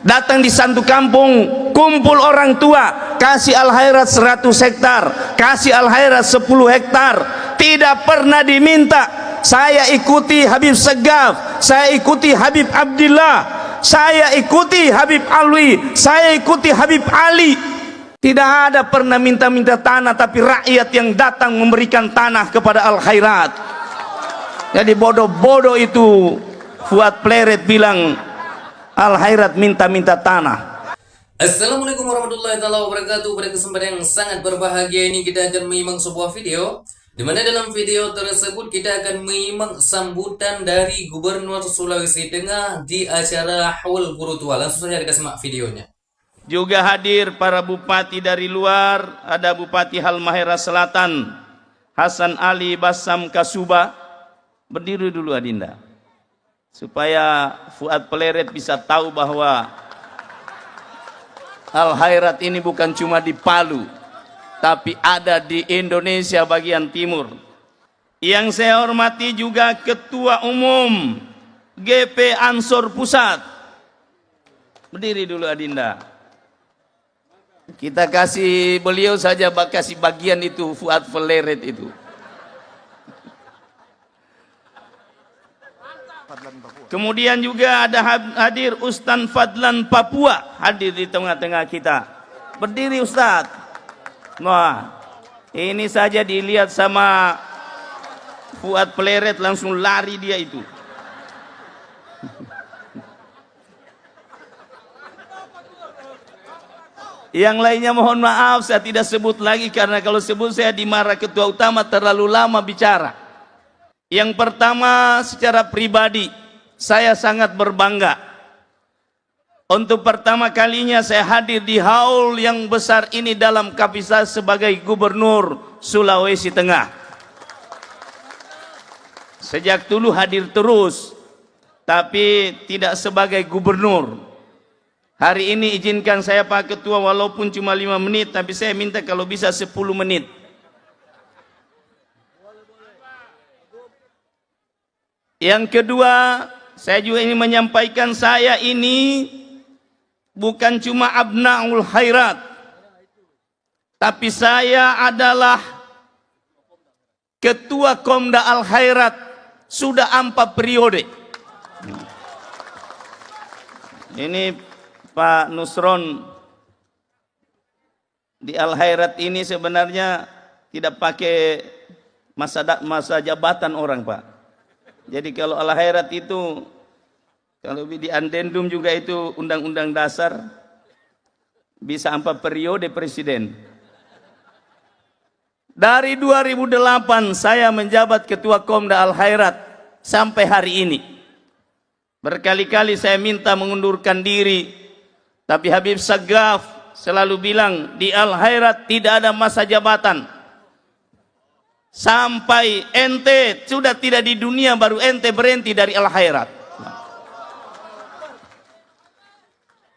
Datang di satu kampung, kumpul orang tua, kasih al-khairat 100 hektar, kasih al-khairat 10 hektar, tidak pernah diminta saya ikuti Habib Segaf, saya ikuti Habib Abdillah, saya ikuti Habib Alwi, saya ikuti Habib Ali. Tidak ada pernah minta-minta tanah, tapi rakyat yang datang memberikan tanah kepada al-khairat. Jadi bodoh-bodoh itu Fuad Pleret bilang al-khairat minta-minta tanah. Assalamualaikum warahmatullahi wabarakatuh. Pada kesempatan yang sangat berbahagia ini kita akan menyimak sebuah video, di mana dalam video tersebut kita akan menyimak sambutan dari Gubernur Sulawesi Tengah di acara Haul Guru Tua. Langsung saja kita simak videonya. Juga hadir para bupati dari luar, ada Bupati Halmahera Selatan Hasan Ali Basam Kasuba. Berdiri dulu Adinda, supaya Fuad Pleret bisa tahu bahwa al-khairat ini bukan cuma di Palu, tapi ada di Indonesia bagian timur. Yang saya hormati juga Ketua Umum GP Ansor Pusat. Berdiri dulu Adinda. Kita kasih beliau saja, kasih bagian itu Fuad Pleret itu. Kemudian juga ada hadir Ustaz Fadlan Papua, hadir di tengah-tengah kita. Berdiri Ustaz. Wah, ini saja dilihat sama Fuad Pleret langsung lari dia itu. Yang lainnya mohon maaf saya tidak sebut lagi, karena kalau sebut saya dimarah ketua utama, terlalu lama bicara. Yang pertama, secara pribadi saya sangat berbangga. Untuk pertama kalinya saya hadir di haul yang besar ini dalam kapasitas sebagai Gubernur Sulawesi Tengah. Sejak dulu hadir terus, tapi tidak sebagai gubernur. Hari ini izinkan saya Pak Ketua, walaupun cuma 5 menit, tapi saya minta kalau bisa 10 menit. Yang kedua, saya juga ingin menyampaikan saya ini bukan cuma abnaul khairat, tapi saya adalah Ketua Komda Al-Khairat sudah 4 periode. Ini Pak Nusron di Al-Khairat ini sebenarnya tidak pakai masa jabatan orang Pak. Jadi kalau Al-Khairat itu, kalau di Andendum juga itu undang-undang dasar, bisa 4 periode presiden. Dari 2008 saya menjabat Ketua Komda Al-Khairat sampai hari ini. Berkali-kali saya minta mengundurkan diri, tapi Habib Segaf selalu bilang di Al-Khairat tidak ada masa jabatan. Sampai ente sudah tidak di dunia baru ente berhenti dari al-khairat.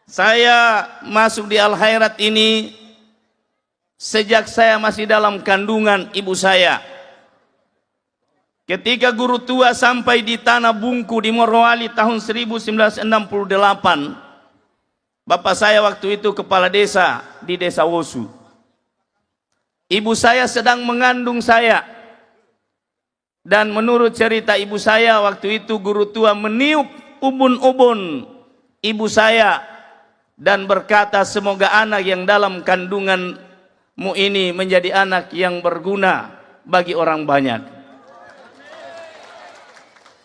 Saya masuk di al-khairat ini sejak saya masih dalam kandungan ibu saya. Ketika guru tua sampai di Tanah Bungku di Morowali tahun 1968, bapak saya waktu itu kepala desa di Desa Wosu. Ibu saya sedang mengandung saya, dan menurut cerita ibu saya waktu itu guru tua meniup ubun-ubun ibu saya dan berkata, semoga anak yang dalam kandunganmu ini menjadi anak yang berguna bagi orang banyak.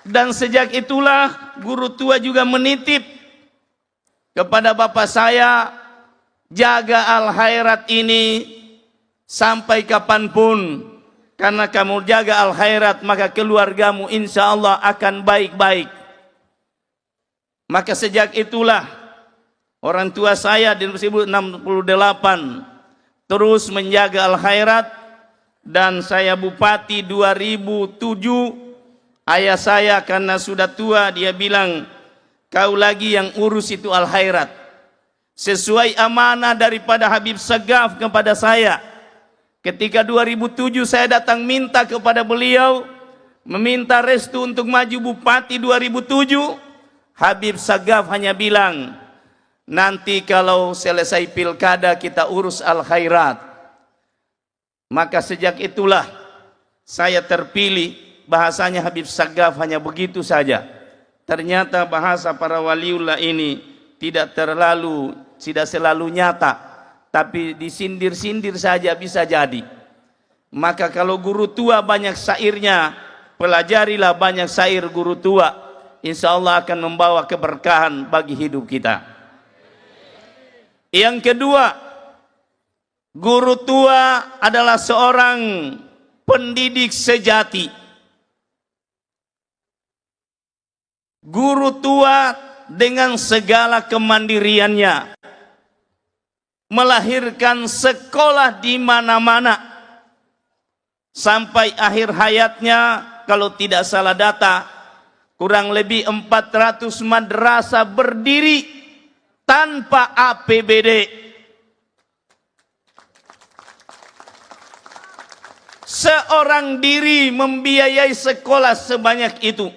Dan sejak itulah guru tua juga menitip kepada bapak saya, jaga al-khairat ini sampai kapanpun, karena kamu jaga al-khairat maka keluargamu insya Allah akan baik-baik. Maka sejak itulah orang tua saya di 1968 terus menjaga al-khairat, dan saya bupati 2007. Ayah saya karena sudah tua, dia bilang, kau lagi yang urus itu al-khairat. Sesuai amanah daripada Habib Segaf kepada saya. Ketika 2007 saya datang minta kepada beliau, meminta restu untuk maju bupati 2007, Habib Segaf hanya bilang, nanti kalau selesai pilkada kita urus al-khairat. Maka sejak itulah saya terpilih. Bahasanya Habib Sagaf hanya begitu saja. Ternyata bahasa para waliullah ini tidak selalu nyata, tapi disindir-sindir saja bisa jadi. Maka kalau guru tua banyak syairnya, pelajarilah banyak syair guru tua, insya Allah akan membawa keberkahan bagi hidup kita. Yang kedua, guru tua adalah seorang pendidik sejati. Guru tua dengan segala kemandiriannya melahirkan sekolah di mana-mana sampai akhir hayatnya, kalau tidak salah data, kurang lebih 400 madrasah berdiri tanpa APBD. Seorang diri membiayai sekolah sebanyak itu.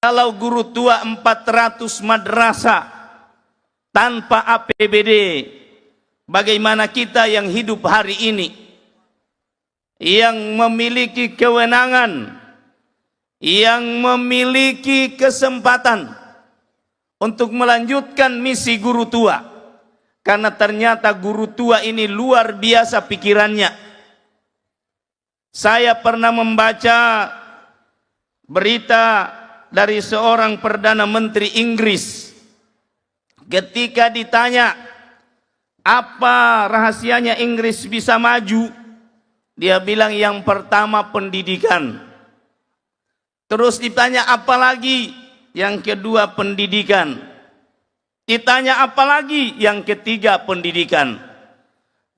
Kalau guru tua 400 madrasah tanpa APBD, bagaimana kita yang hidup hari ini, yang memiliki kewenangan, yang memiliki kesempatan untuk melanjutkan misi guru tua? Karena ternyata guru tua ini luar biasa pikirannya. Saya pernah membaca berita dari seorang Perdana Menteri Inggris. Ketika ditanya apa rahasianya Inggris bisa maju, dia bilang yang pertama pendidikan. Terus ditanya apa lagi? Yang kedua pendidikan. Ditanya apa lagi? Yang ketiga pendidikan.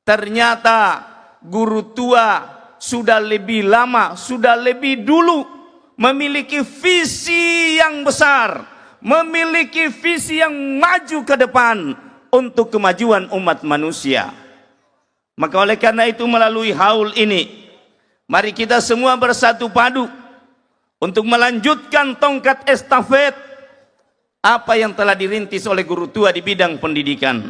Ternyata guru tua sudah lebih lama, sudah lebih dulu memiliki visi yang besar, memiliki visi yang maju ke depan untuk kemajuan umat manusia. Maka oleh karena itu melalui haul ini, mari kita semua bersatu padu untuk melanjutkan tongkat estafet apa yang telah dirintis oleh guru tua di bidang pendidikan.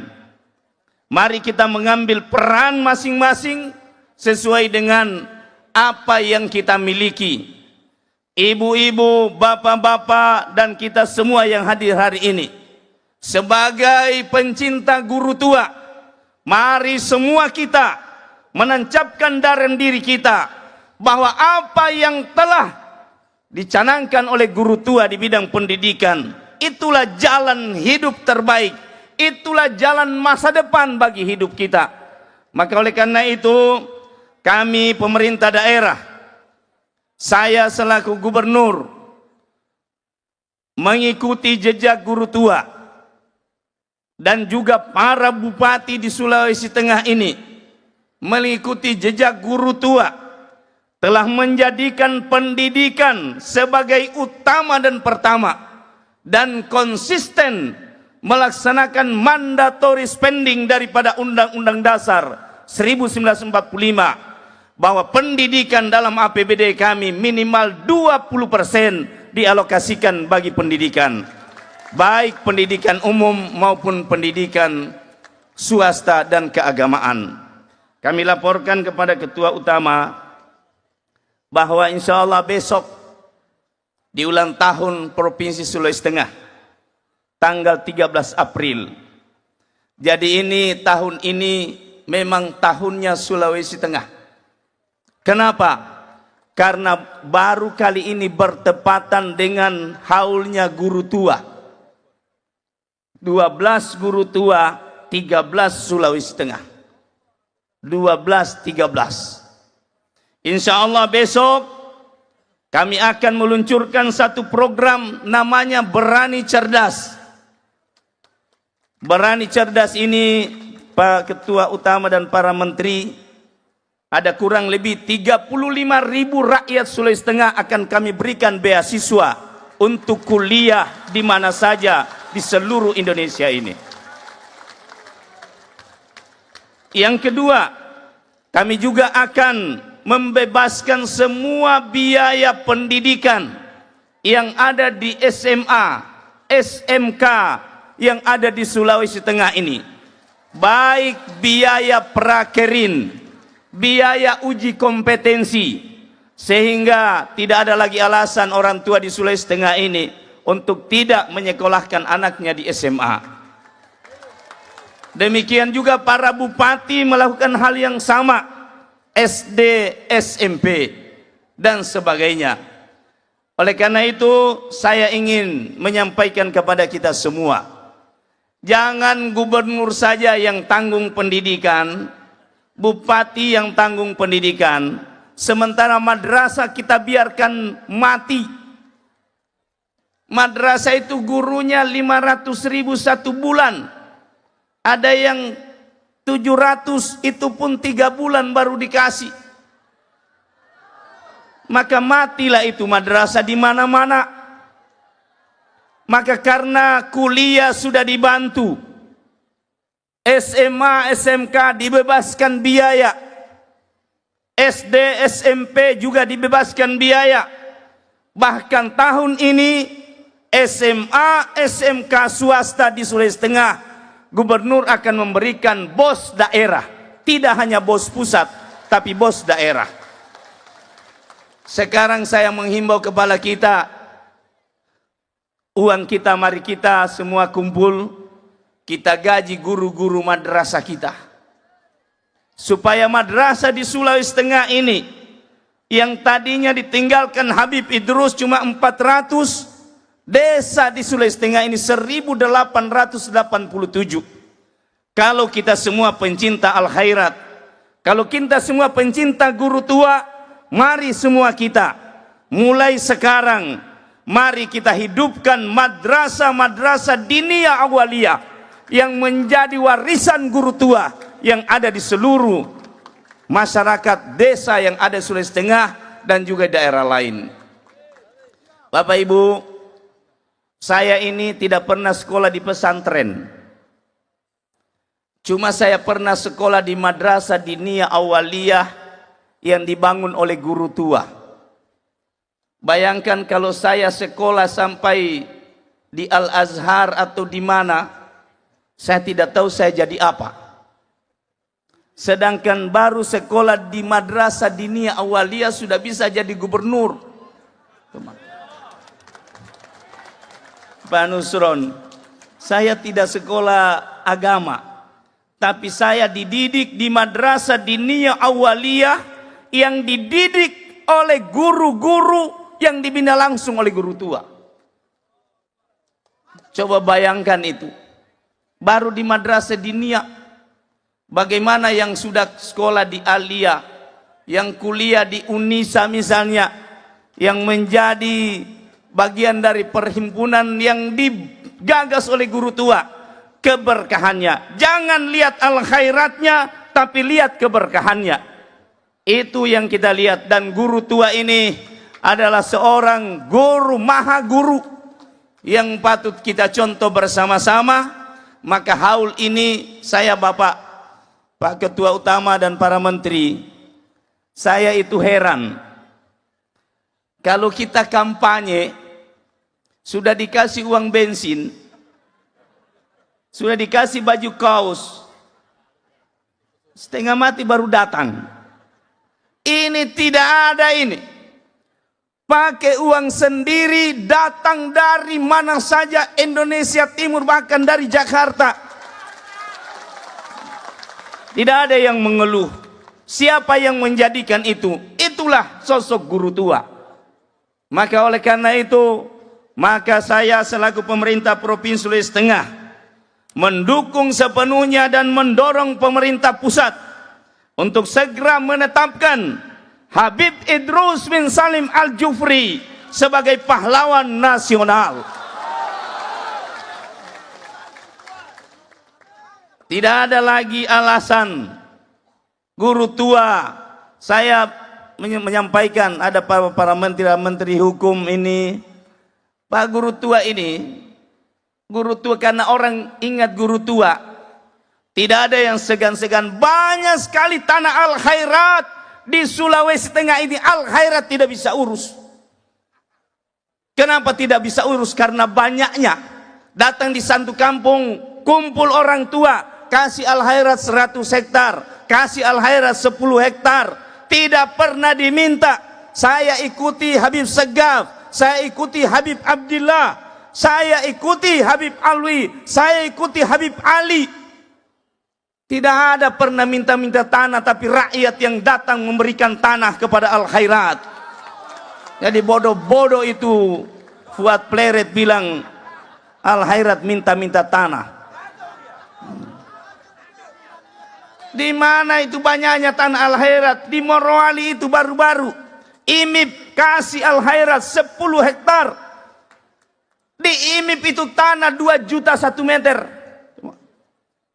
Mari kita mengambil peran masing-masing sesuai dengan apa yang kita miliki. Ibu-ibu, bapak-bapak, dan kita semua yang hadir hari ini, sebagai pencinta guru tua, mari semua kita menancapkan dalam diri kita bahwa apa yang telah dicanangkan oleh guru tua di bidang pendidikan, itulah jalan hidup terbaik, itulah jalan masa depan bagi hidup kita. Maka oleh karena itu, kami pemerintah daerah, saya selaku gubernur mengikuti jejak guru tua, dan juga para bupati di Sulawesi Tengah ini mengikuti jejak guru tua, telah menjadikan pendidikan sebagai utama dan pertama, dan konsisten melaksanakan mandatory spending daripada Undang-Undang Dasar 1945, bahwa pendidikan dalam APBD kami minimal 20% dialokasikan bagi pendidikan, baik pendidikan umum maupun pendidikan swasta dan keagamaan. Kami laporkan kepada Ketua Utama bahwa insya Allah besok di ulang tahun Provinsi Sulawesi Tengah, tanggal 13 April. Jadi tahun ini memang tahunnya Sulawesi Tengah. Kenapa? Karena baru kali ini bertepatan dengan haulnya guru tua. 12 guru tua, 13 Sulawesi Tengah. 12-13. Insya Allah besok kami akan meluncurkan satu program namanya Berani Cerdas. Berani Cerdas ini, Pak Ketua Utama dan para menteri, ada kurang lebih 35.000 rakyat Sulawesi Tengah akan kami berikan beasiswa untuk kuliah di mana saja di seluruh Indonesia ini. Yang kedua, kami juga akan membebaskan semua biaya pendidikan yang ada di SMA, SMK yang ada di Sulawesi Tengah ini, baik biaya prakerin, biaya uji kompetensi, sehingga tidak ada lagi alasan orang tua di Sulawesi Tengah ini untuk tidak menyekolahkan anaknya di SMA. Demikian juga para bupati melakukan hal yang sama, SD, SMP, dan sebagainya. Oleh karena itu, saya ingin menyampaikan kepada kita semua, jangan gubernur saja yang tanggung pendidikan, bupati yang tanggung pendidikan, sementara madrasah kita biarkan mati. Madrasah itu gurunya 500.000 satu bulan. Ada yang 700, itu pun 3 bulan baru dikasih. Maka matilah itu madrasah di mana-mana. Maka karena kuliah sudah dibantu, SMA, SMK dibebaskan biaya, SD, SMP juga dibebaskan biaya. Bahkan tahun ini SMA, SMK swasta di Sulawesi Tengah, gubernur akan memberikan bos daerah, tidak hanya bos pusat, tapi bos daerah. Sekarang saya menghimbau kepada kita, uang kita mari kita semua kumpul, kita gaji guru-guru madrasah kita, supaya madrasah di Sulawesi Tengah ini yang tadinya ditinggalkan Habib Idrus cuma 400, desa di Sulawesi Tengah ini 1887. Kalau kita semua pencinta al-khairat, kalau kita semua pencinta guru tua, mari semua kita mulai sekarang, mari kita hidupkan madrasah-madrasah diniyah awaliyah yang menjadi warisan guru tua yang ada di seluruh masyarakat desa yang ada di Sulawesi Tengah dan juga daerah lain. Bapak Ibu, saya ini tidak pernah sekolah di pesantren. Cuma saya pernah sekolah di madrasah diniyah awaliyah yang dibangun oleh guru tua. Bayangkan kalau saya sekolah sampai di Al-Azhar atau di mana, saya tidak tahu saya jadi apa. Sedangkan baru sekolah di madrasah diniyah awaliyah sudah bisa jadi gubernur. Pak Nusron, saya tidak sekolah agama, tapi saya dididik di madrasah diniyah awaliyah yang dididik oleh guru-guru yang dibina langsung oleh guru tua. Coba bayangkan itu. Baru di madrasah diniyah. Bagaimana yang sudah sekolah di Aliyah, yang kuliah di Unisa misalnya, yang menjadi bagian dari perhimpunan yang digagas oleh guru tua, keberkahannya. Jangan lihat al-khairatnya, tapi lihat keberkahannya. Itu yang kita lihat. Dan guru tua ini adalah seorang guru, maha guru yang patut kita contoh bersama-sama. Maka haul ini saya Pak Ketua Utama dan para menteri, saya itu heran. Kalau kita kampanye, sudah dikasih uang bensin, sudah dikasih baju kaos, setengah mati baru datang. Ini tidak ada ini. Pakai uang sendiri, datang dari mana saja Indonesia Timur, bahkan dari Jakarta. Tidak ada yang mengeluh. Siapa yang menjadikan itu? Itulah sosok guru tua. Maka oleh karena itu, maka saya selaku pemerintah Provinsi Sulawesi Tengah mendukung sepenuhnya dan mendorong pemerintah pusat untuk segera menetapkan Habib Idrus bin Salim Al-Jufri sebagai pahlawan nasional. Tidak ada lagi alasan guru tua. Saya menyampaikan ada para menteri hukum ini, Pak guru tua ini, guru tua karena orang ingat guru tua. Tidak ada yang segan-segan. Banyak sekali tanah al-khairat di Sulawesi Tengah ini, al-khairat tidak bisa urus. Kenapa tidak bisa urus? Karena banyaknya. datang di satu kampung, kumpul orang tua, kasih al-khairat 100 hektar, kasih al-khairat 10 hektar, tidak pernah diminta. Saya ikuti Habib Segaf, saya ikuti Habib Abdillah, saya ikuti Habib Alwi, saya ikuti Habib Ali. Tidak ada pernah minta-minta tanah, tapi rakyat yang datang memberikan tanah kepada al-khairat. Jadi bodoh-bodoh itu Fuad Pleret bilang al-khairat minta-minta tanah. Di mana itu banyaknya tanah al-khairat? Di Morowali itu baru-baru. IMIP kasih al-khairat 10 hektar. Di IMIP itu tanah 2 juta 1 meter.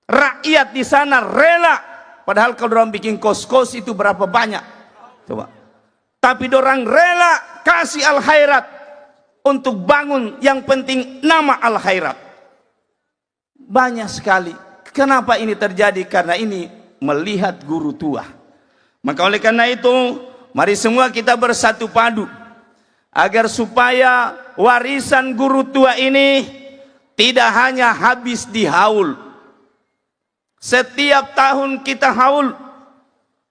Rakyat di sana rela. Padahal kalau orang bikin kos-kos itu berapa banyak? Coba. Tapi orang rela kasih al-khairat untuk bangun, yang penting nama al-khairat. Banyak sekali. Kenapa ini terjadi? Karena ini melihat guru tua. Maka oleh karena itu, mari semua kita bersatu padu agar supaya warisan guru tua ini tidak hanya habis di haul. Setiap tahun kita haul,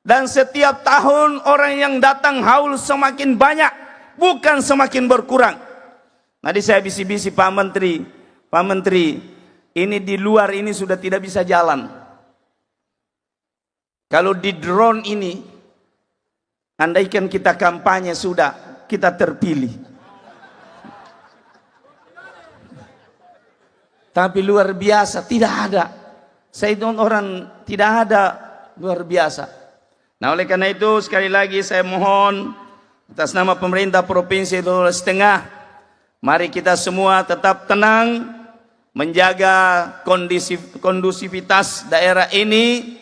dan setiap tahun orang yang datang haul semakin banyak, bukan semakin berkurang. Tadi saya bisi-bisi Pak Menteri, ini di luar ini sudah tidak bisa jalan. Kalau di drone ini, andaikan kita kampanye sudah, kita terpilih. Tapi luar biasa, tidak ada. Saya orang tidak ada, luar biasa. Nah oleh karena itu sekali lagi saya mohon atas nama pemerintah Provinsi Sulawesi Tengah, mari kita semua tetap tenang, menjaga kondusivitas daerah ini.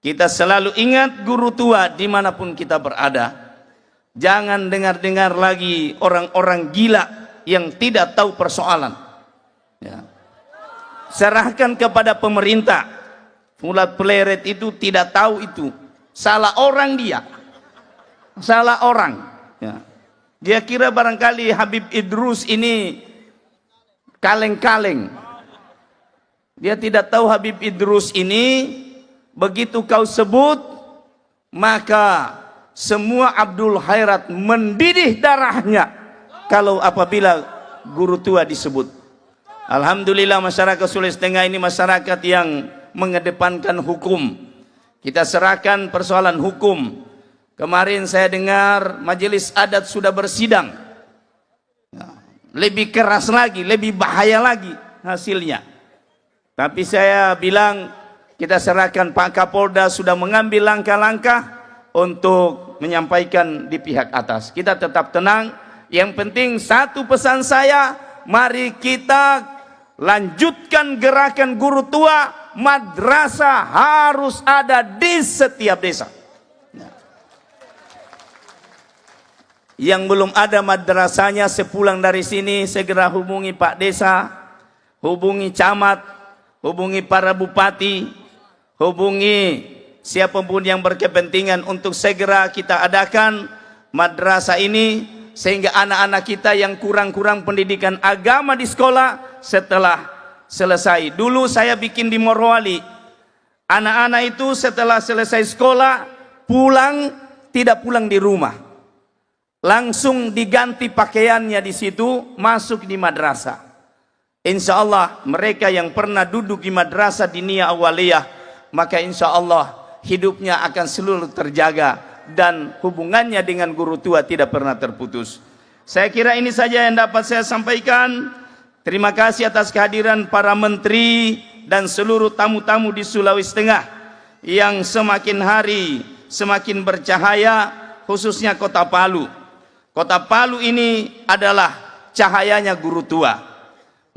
Kita selalu ingat guru tua dimanapun kita berada. Jangan dengar-dengar lagi orang-orang gila yang tidak tahu persoalan. Ya. Serahkan kepada pemerintah. Fuad Pleret itu tidak tahu itu. Salah orang dia. Salah orang. Ya. Dia kira barangkali Habib Idrus ini kaleng-kaleng. Dia tidak tahu Habib Idrus ini begitu kau sebut, maka semua Abdul Khairat mendidih darahnya kalau apabila guru tua disebut. Alhamdulillah masyarakat Sulawesi Tengah ini masyarakat yang mengedepankan hukum. Kita serahkan persoalan hukum. Kemarin saya dengar majelis adat sudah bersidang. Lebih keras lagi, lebih bahaya lagi hasilnya. Tapi saya bilang kita serahkan, Pak Kapolda sudah mengambil langkah-langkah untuk menyampaikan di pihak atas. Kita tetap tenang. Yang penting satu pesan saya, mari kita lanjutkan gerakan guru tua. Madrasah harus ada di setiap desa. Yang belum ada madrasahnya sepulang dari sini segera hubungi Pak Desa, hubungi camat, hubungi para bupati, hubungi siapapun yang berkepentingan untuk segera kita adakan madrasah ini, sehingga anak-anak kita yang kurang-kurang pendidikan agama di sekolah setelah selesai. Dulu saya bikin di Morowali, anak-anak itu setelah selesai sekolah pulang, tidak pulang di rumah, langsung diganti pakaiannya di situ, masuk di madrasah. Insya Allah mereka yang pernah duduk di madrasah Diniyah Awaliyah, maka insya Allah hidupnya akan selalu terjaga dan hubungannya dengan guru tua tidak pernah terputus. Saya kira ini saja yang dapat saya sampaikan. Terima kasih atas kehadiran para menteri dan seluruh tamu-tamu di Sulawesi Tengah yang semakin hari semakin bercahaya, khususnya Kota Palu. Kota Palu ini adalah cahayanya guru tua.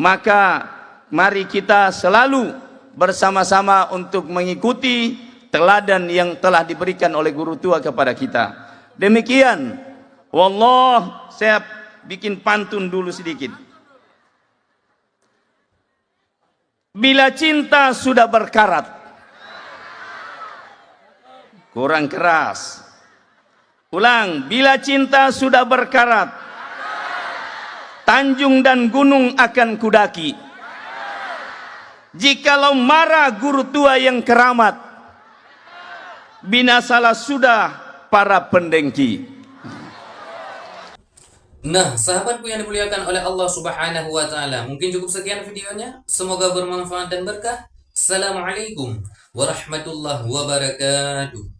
Maka mari kita selalu bersama-sama untuk mengikuti teladan yang telah diberikan oleh guru tua kepada kita. Demikian. Wallah, saya bikin pantun dulu sedikit. Bila cinta sudah berkarat, kurang keras. Ulang, bila cinta sudah berkarat, tanjung dan gunung akan kudaki. Jikalau marah guru tua yang keramat, binasalah sudah para pendengki. Nah, sahabatku yang dimuliakan oleh Allah Subhanahu wa taala, mungkin cukup sekian videonya. Semoga bermanfaat dan berkah. Assalamualaikum warahmatullahi wabarakatuh.